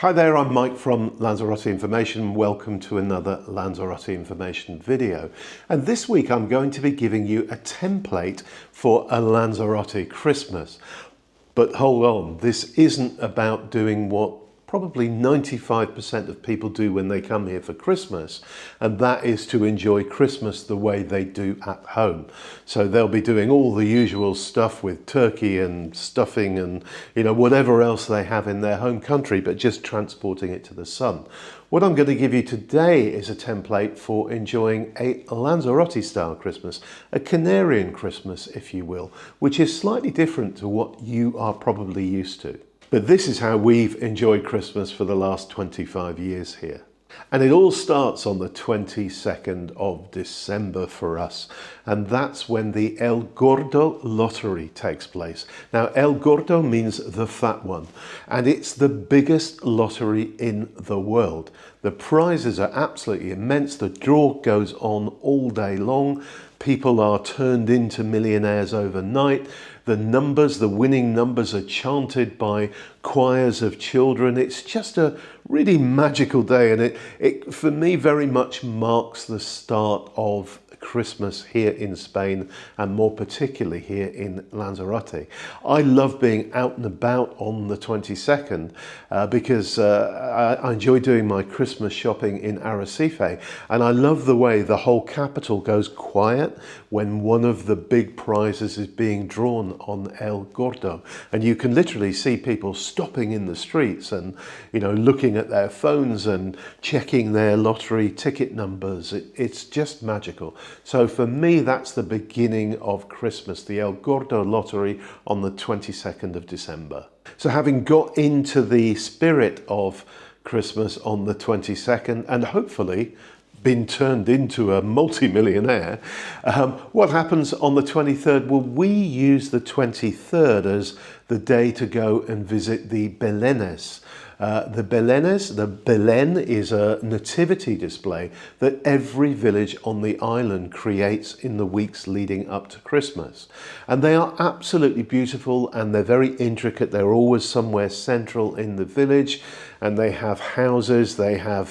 Hi there, I'm Mike from Lanzarote Information. Welcome to another Lanzarote Information video. And this week I'm going to be giving you a template for a Lanzarote Christmas. But hold on, this isn't about doing what probably 95% of people do when they come here for Christmas, and that is to enjoy Christmas the way they do at home. So they'll be doing all the usual stuff with turkey and stuffing and whatever else they have in their home country, but just transporting it to the sun. What I'm going to give you today is a template for enjoying a Lanzarote style Christmas, a Canarian Christmas if you will, which is slightly different to what you are probably used to. But this is how we've enjoyed Christmas for the last 25 years here. And it all starts on the 22nd of December for us. And that's when the El Gordo lottery takes place. Now, El Gordo means the fat one. And it's the biggest lottery in the world. The prizes are absolutely immense. The draw goes on all day long. People are turned into millionaires overnight. The winning numbers are chanted by choirs of children. It's just a really magical day, and it for me very much marks the start of Christmas here in Spain, and more particularly here in Lanzarote. I love being out and about on the 22nd because I enjoy doing my Christmas shopping in Arrecife, and I love the way the whole capital goes quiet when one of the big prizes is being drawn on El Gordo, and you can literally see people stopping in the streets and looking at their phones and checking their lottery ticket numbers. It's just magical. So for me, that's the beginning of Christmas, the El Gordo lottery on the 22nd of December. So having got into the spirit of Christmas on the 22nd and hopefully been turned into a multi-millionaire, what happens on the 23rd? Well, we use the 23rd as the day to go and visit the Belenes. The Belenes, the Belen is a nativity display that every village on the island creates in the weeks leading up to Christmas. And they are absolutely beautiful and they're very intricate. They're always somewhere central in the village, and they have houses, they have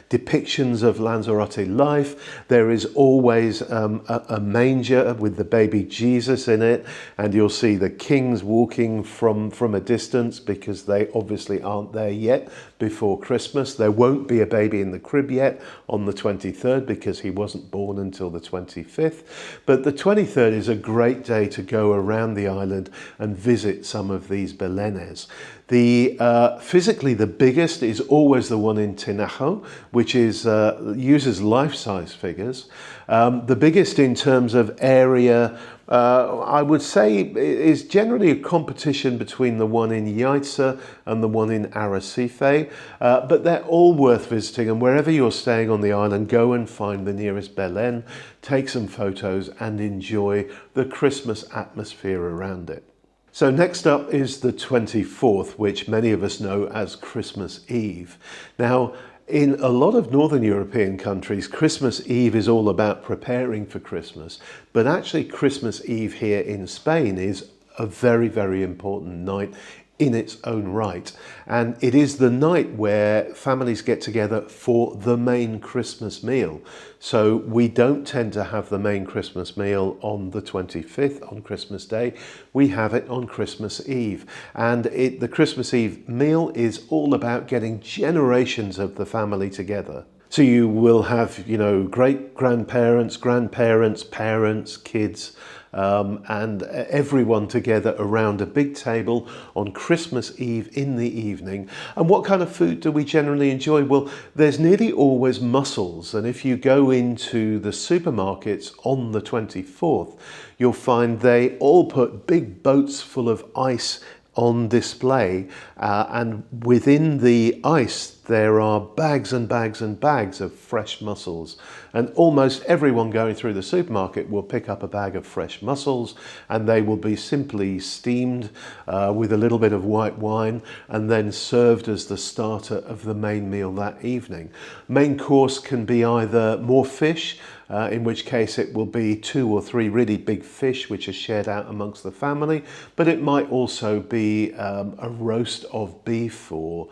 depictions of Lanzarote life. There is always a manger with the baby Jesus in it, and you'll see the kings walking from a distance because they obviously aren't there yet before Christmas. There won't be a baby in the crib yet on the 23rd because he wasn't born until the 25th. But the 23rd is a great day to go around the island and visit some of these Belenes. Physically the biggest is always the one in Tinajo, which is uses life-size figures. The biggest in terms of area, I would say, is generally a competition between the one in Yaitza and the one in Arrecife, but they're all worth visiting, and wherever you're staying on the island, go and find the nearest Belen, take some photos and enjoy the Christmas atmosphere around it. So next up is the 24th, which many of us know as Christmas Eve. Now, in a lot of Northern European countries, Christmas Eve is all about preparing for Christmas, but actually Christmas Eve here in Spain is a very, very important night in its own right. And it is the night where families get together for the main Christmas meal. So we don't tend to have the main Christmas meal on the 25th on Christmas Day. We have it on Christmas Eve. And the Christmas Eve meal is all about getting generations of the family together. So you will have, great-grandparents, grandparents, parents, kids, and everyone together around a big table on Christmas Eve in the evening. And what kind of food do we generally enjoy? Well, there's nearly always mussels, and if you go into the supermarkets on the 24th, you'll find they all put big boats full of ice on display, and within the ice there are bags and bags and bags of fresh mussels, and almost everyone going through the supermarket will pick up a bag of fresh mussels, and they will be simply steamed with a little bit of white wine and then served as the starter of the main meal that evening. Main course can be either more fish, in which case it will be 2 or 3 really big fish which are shared out amongst the family, but it might also be a roast of beef, or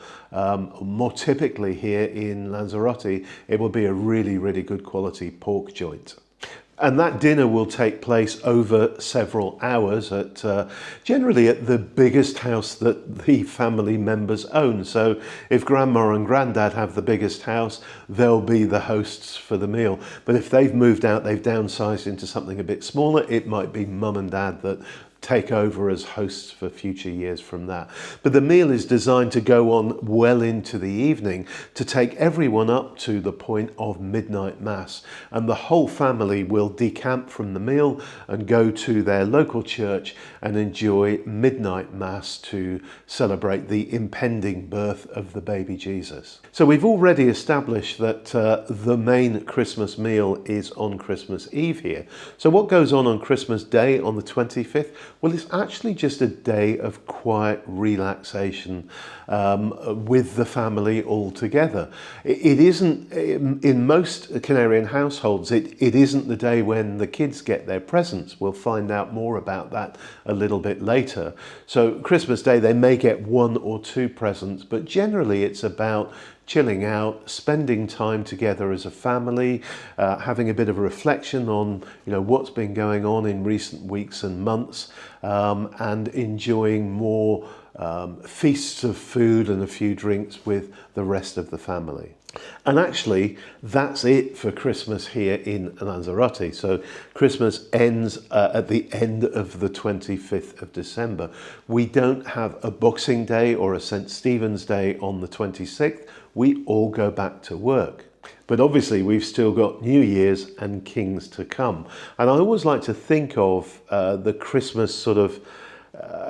more typically here in Lanzarote, it will be a really, really good quality pork joint. And that dinner will take place over several hours at generally at the biggest house that the family members own. So if grandma and granddad have the biggest house, they'll be the hosts for the meal. But if they've moved out, they've downsized into something a bit smaller, it might be mum and dad that take over as hosts for future years from that. But the meal is designed to go on well into the evening to take everyone up to the point of midnight mass, and the whole family will decamp from the meal and go to their local church and enjoy midnight mass to celebrate the impending birth of the baby Jesus. So we've already established that the main Christmas meal is on Christmas Eve here. So what goes on Christmas Day on the 25th? Well, it's actually just a day of quiet relaxation with the family all together. It isn't, in most Canarian households, it isn't the day when the kids get their presents. We'll find out more about that a little bit later. So Christmas Day, they may get 1 or 2 presents, but generally it's about chilling out, spending time together as a family, having a bit of a reflection on what's been going on in recent weeks and months, and enjoying more feasts of food and a few drinks with the rest of the family. And actually, that's it for Christmas here in Lanzarote. So Christmas ends at the end of the 25th of December. We don't have a Boxing Day or a St. Stephen's Day on the 26th. We all go back to work. But obviously we've still got New Year's and Kings to come. And I always like to think of the Christmas sort of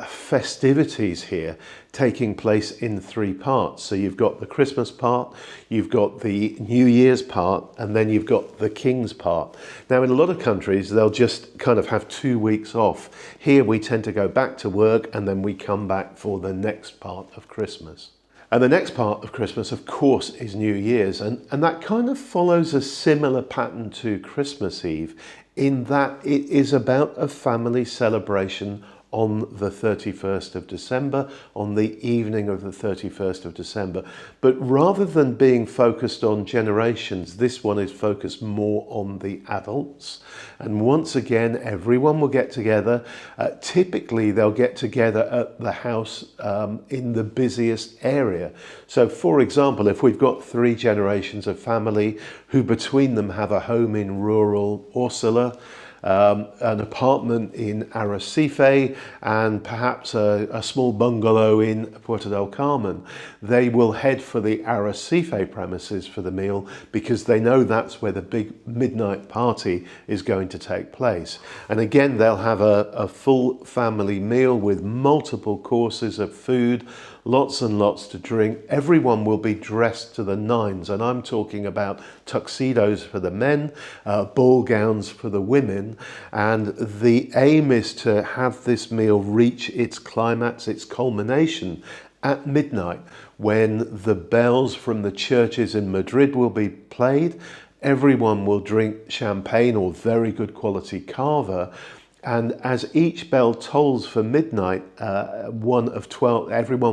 festivities here taking place in 3 parts. So you've got the Christmas part, you've got the New Year's part, and then you've got the King's part. Now in a lot of countries they'll just kind of have 2 weeks off. Here we tend to go back to work and then we come back for the next part of Christmas. And the next part of Christmas, of course, is New Year's. And that kind of follows a similar pattern to Christmas Eve in that it is about a family celebration on the 31st of December, on the evening of the 31st of December. But rather than being focused on generations, this one is focused more on the adults. And once again, everyone will get together. Typically, they'll get together at the house in the busiest area. So for example, if we've got 3 generations of family who between them have a home in rural Orsula, an apartment in Arrecife, and perhaps a small bungalow in Puerto del Carmen, they will head for the Arrecife premises for the meal because they know that's where the big midnight party is going to take place. And again, they'll have a full family meal with multiple courses of food, lots and lots to drink. Everyone will be dressed to the nines, and I'm talking about tuxedos for the men, ball gowns for the women, and the aim is to have this meal reach its climax, its culmination at midnight, when the bells from the churches in Madrid will be played. Everyone will drink champagne or very good quality cava. And as each bell tolls for midnight, everyone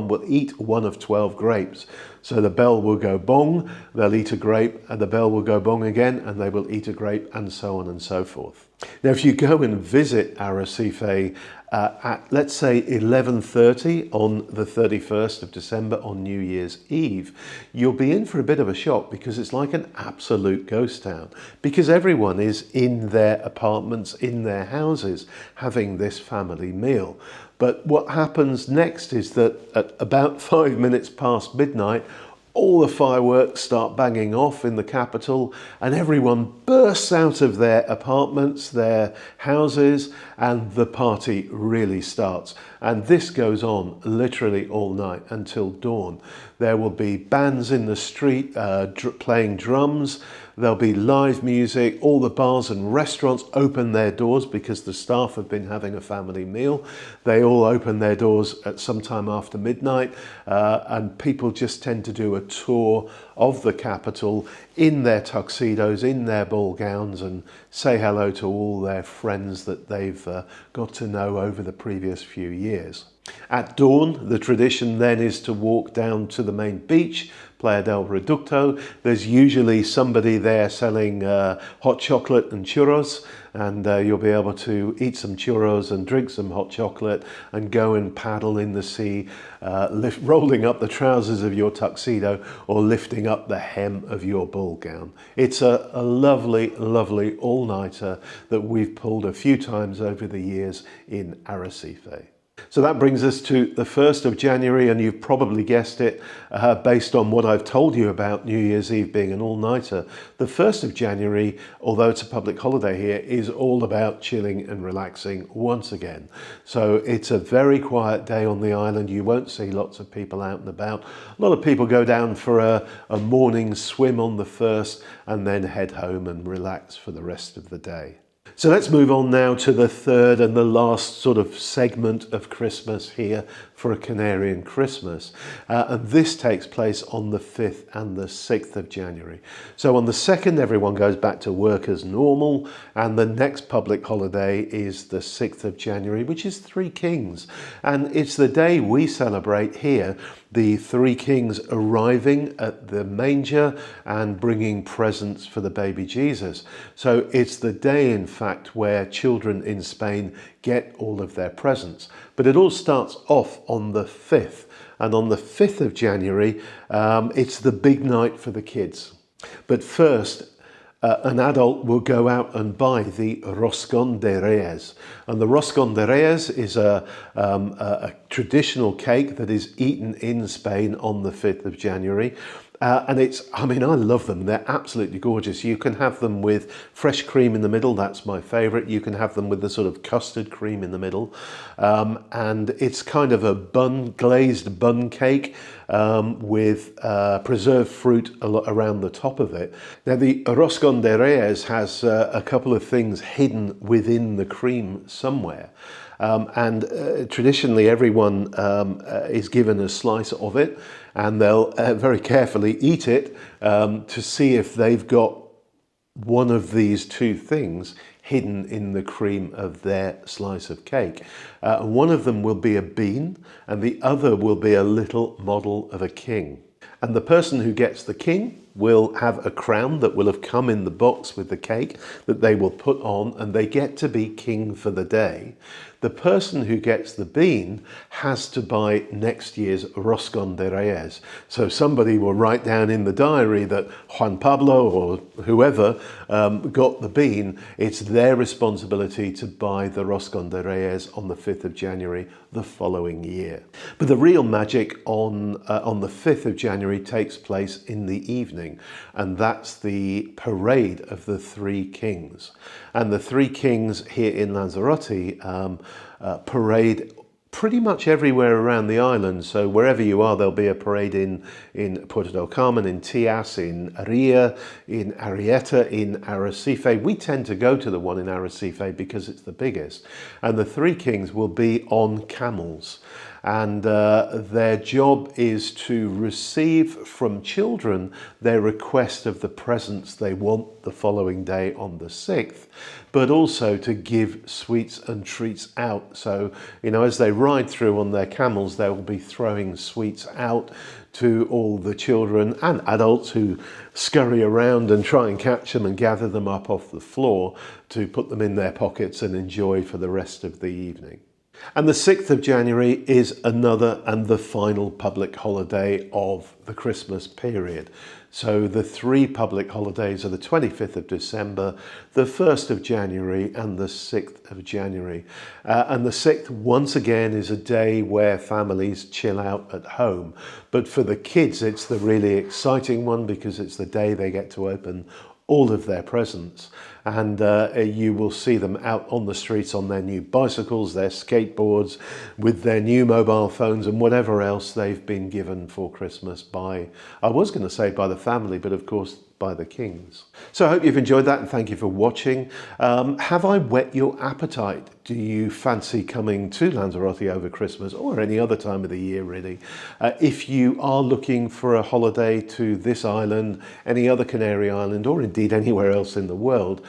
will eat 1 of 12 grapes. So the bell will go bong, they'll eat a grape, and the bell will go bong again, and they will eat a grape, and so on and so forth. Now, if you go and visit Arrecife at, let's say, 11:30 on the 31st of December on New Year's Eve, you'll be in for a bit of a shock because it's like an absolute ghost town, because everyone is in their apartments, in their houses, having this family meal. But what happens next is that at about 5 minutes past midnight, all the fireworks start banging off in the capital, and everyone bursts out of their apartments, their houses, and the party really starts. And this goes on literally all night until dawn. There will be bands in the street playing drums. There'll be live music. All the bars and restaurants open their doors because the staff have been having a family meal. They all open their doors at some time after midnight, and people just tend to do a tour of the capital in their tuxedos, in their ball gowns, and say hello to all their friends that they've got to know over the previous few years. At dawn, the tradition then is to walk down to the main beach, Playa del Reducto. There's usually somebody there selling hot chocolate and churros, and you'll be able to eat some churros and drink some hot chocolate and go and paddle in the sea, rolling up the trousers of your tuxedo or lifting up the hem of your ball gown. It's a lovely, lovely all-nighter that we've pulled a few times over the years in Arrecife. So that brings us to the 1st of January, and you've probably guessed it based on what I've told you about New Year's Eve being an all-nighter. The 1st of January, although it's a public holiday here, is all about chilling and relaxing once again. So it's a very quiet day on the island. You won't see lots of people out and about. A lot of people go down for a morning swim on the 1st and then head home and relax for the rest of the day. So let's move on now to the third and the last sort of segment of Christmas here for a Canarian Christmas. And this takes place on the 5th and the 6th of January. So on the 2nd, everyone goes back to work as normal. And the next public holiday is the 6th of January, which is Three Kings. And it's the day we celebrate here, the Three Kings arriving at the manger and bringing presents for the baby Jesus. So it's the day, in fact, where children in Spain get all of their presents. But it all starts off on the 5th. And on the 5th of January, it's the big night for the kids. But first, an adult will go out and buy the Roscón de Reyes. And the Roscón de Reyes is a traditional cake that is eaten in Spain on the 5th of January. And I love them. They're absolutely gorgeous. You can have them with fresh cream in the middle. That's my favorite. You can have them with the sort of custard cream in the middle. And it's kind of a glazed bun cake with preserved fruit around the top of it. Now, the Roscón de Reyes has a couple of things hidden within the cream somewhere. Traditionally everyone is given a slice of it, and they'll very carefully eat it to see if they've got one of these two things hidden in the cream of their slice of cake. One of them will be a bean, and the other will be a little model of a king. And the person who gets the king will have a crown that will have come in the box with the cake that they will put on, and they get to be king for the day. The person who gets the bean has to buy next year's Roscón de Reyes. So somebody will write down in the diary that Juan Pablo or whoever got the bean. It's their responsibility to buy the Roscón de Reyes on the 5th of January the following year. But the real magic on the 5th of January takes place in the evening, and that's the parade of the Three Kings. And the Three Kings here in Lanzarote parade pretty much everywhere around the island. So wherever you are, there'll be a parade in Puerto del Carmen, in Tias, in Ria, in Arrieta, in Arrecife. We tend to go to the one in Arrecife because it's the biggest. And the Three Kings will be on camels. And their job is to receive from children their request of the presents they want the following day on the 6th, but also to give sweets and treats out. So, as they ride through on their camels, they will be throwing sweets out to all the children and adults who scurry around and try and catch them and gather them up off the floor to put them in their pockets and enjoy for the rest of the evening. And the 6th of January is another and the final public holiday of the Christmas period. So the three public holidays are the 25th of December, the 1st of January and the 6th of January. And the 6th, once again, is a day where families chill out at home. But for the kids, it's the really exciting one because it's the day they get to open all of their presents, and you will see them out on the streets on their new bicycles, their skateboards, with their new mobile phones and whatever else they've been given for Christmas by, I was going to say by the family, but of course by the kings. So I hope you've enjoyed that and thank you for watching. Have I whet your appetite? Do you fancy coming to Lanzarote over Christmas or any other time of the year really? If you are looking for a holiday to this island, any other Canary Island or indeed anywhere else in the world,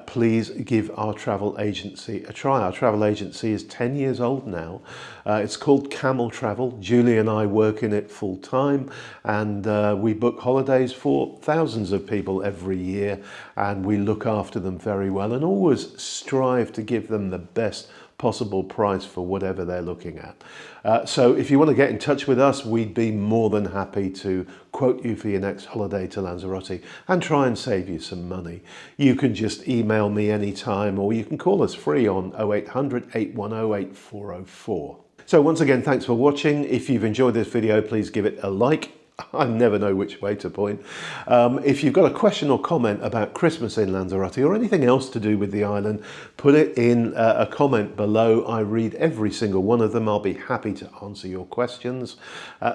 please give our travel agency a try. Our travel agency is 10 years old now. It's called Camel Travel. Julie and I work in it full time and we book holidays for thousands of people every year, and we look after them very well and always strive to give them the best possible price for whatever they're looking at. So if you want to get in touch with us, we'd be more than happy to quote you for your next holiday to Lanzarote and try and save you some money. You can just email me anytime or you can call us free on 0800 810 8404. So once again, thanks for watching. If you've enjoyed this video, please give it a like. I never know which way to point. If you've got a question or comment about Christmas in Lanzarote or anything else to do with the island, put it in a comment below. I read every single one of them. I'll be happy to answer your questions.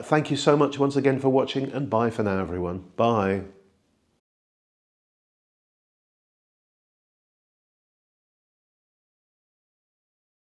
Thank you so much once again for watching, and bye for now, everyone. Bye.